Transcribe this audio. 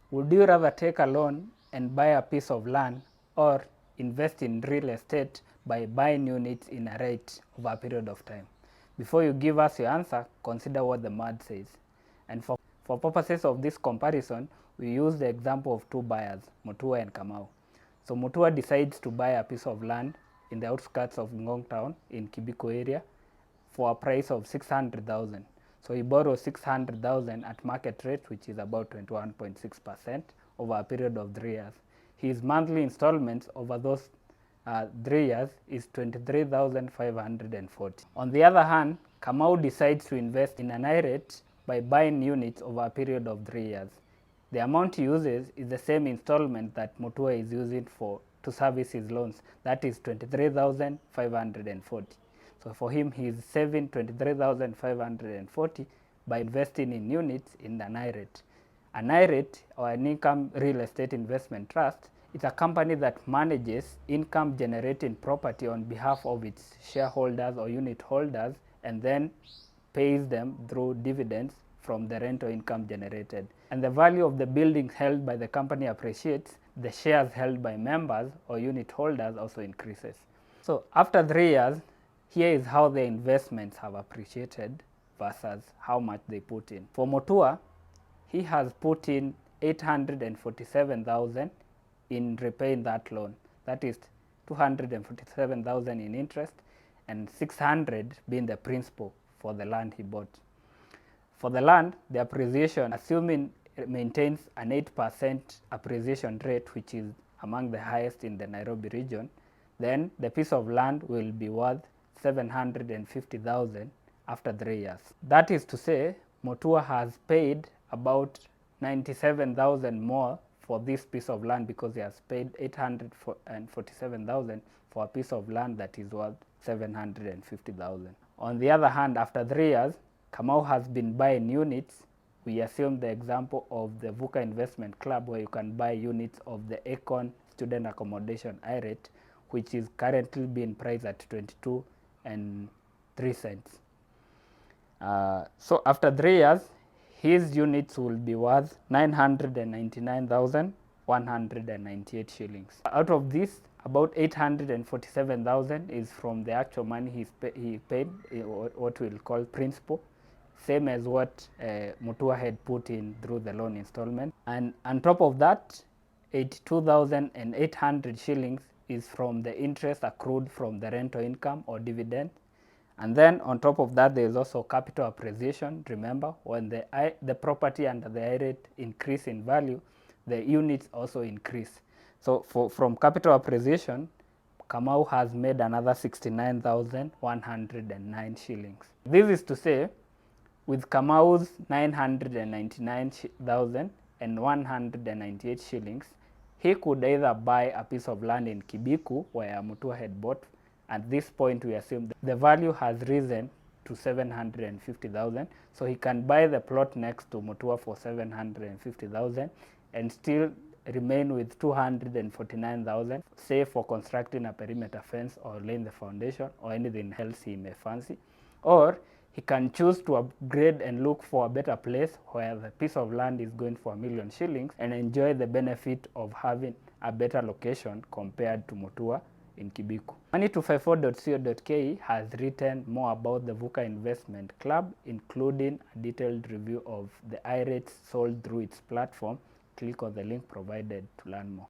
Would you rather take a loan and buy a piece of land or invest in real estate by buying units in a REIT over a period of time? Before you give us your answer, consider what the math says. And for purposes of this comparison, we use the example of two buyers, Mutua and Kamau. So Mutua decides to buy a piece of land in the outskirts of Ngong town in Kibiku area for a price of 600,000. So he borrows 600,000 at market rate, which is about 21.6% over a period of 3 years. His monthly installments over those 3 years is 23,540. On the other hand, Kamau decides to invest in an I-REIT by buying units over a period of 3 years. The amount he uses is the same installment that Mutua is using to service his loans. That is 23,540. So for him, he is saving 23,540 by investing in units in an I-REIT. An I-REIT, or an income real estate investment trust, is a company that manages income generating property on behalf of its shareholders or unit holders and then pays them through dividends from the rental income generated. And the value of the buildings held by the company appreciates, the shares held by members or unit holders also increases. So after 3 years, here is how the investments have appreciated versus how much they put in. For Mutua, he has put in 847,000 in repaying that loan. That is 247,000 in interest and 600 being the principal for the land he bought. For the land, the appreciation, assuming it maintains an 8% appreciation rate, which is among the highest in the Nairobi region, then the piece of land will be worth 750,000 after 3 years. That is to say, Mutua has paid about 97,000 more for this piece of land because he has paid 847,000 for a piece of land that is worth 750,000. On the other hand, after 3 years, Kamau has been buying units. We assume the example of the VUCA Investment Club, where you can buy units of the Econ Student Accommodation I-REIT, which is currently being priced at 22 and 3 cents. So after 3 years, his units will be worth 999,198 shillings. Out of this, about 847,000 is from the actual money he paid, what we'll call principal, same as what Mutua had put in through the loan installment. And on top of that, 82,800 shillings is from the interest accrued from the rental income or dividend. And then on top of that, there is also capital appreciation. Remember, when the property under the I-REIT increase in value, the units also increase. So from capital appreciation, Kamau has made another 69,109 shillings. This is to say, with Kamau's 999,198 shillings, he could either buy a piece of land in Kibiku, where Mutua had bought. At this point, we assume the value has risen to 750,000. So he can buy the plot next to Mutua for 750,000 and still remain with 249,000, say for constructing a perimeter fence or laying the foundation or anything else he may fancy. Or he can choose to upgrade and look for a better place where the piece of land is going for 1 million shillings and enjoy the benefit of having a better location compared to Mutua in Kibiku. Money254.co.ke has written more about the VUCA Investment Club, including a detailed review of the I-REITs sold through its platform. Click on the link provided to learn more.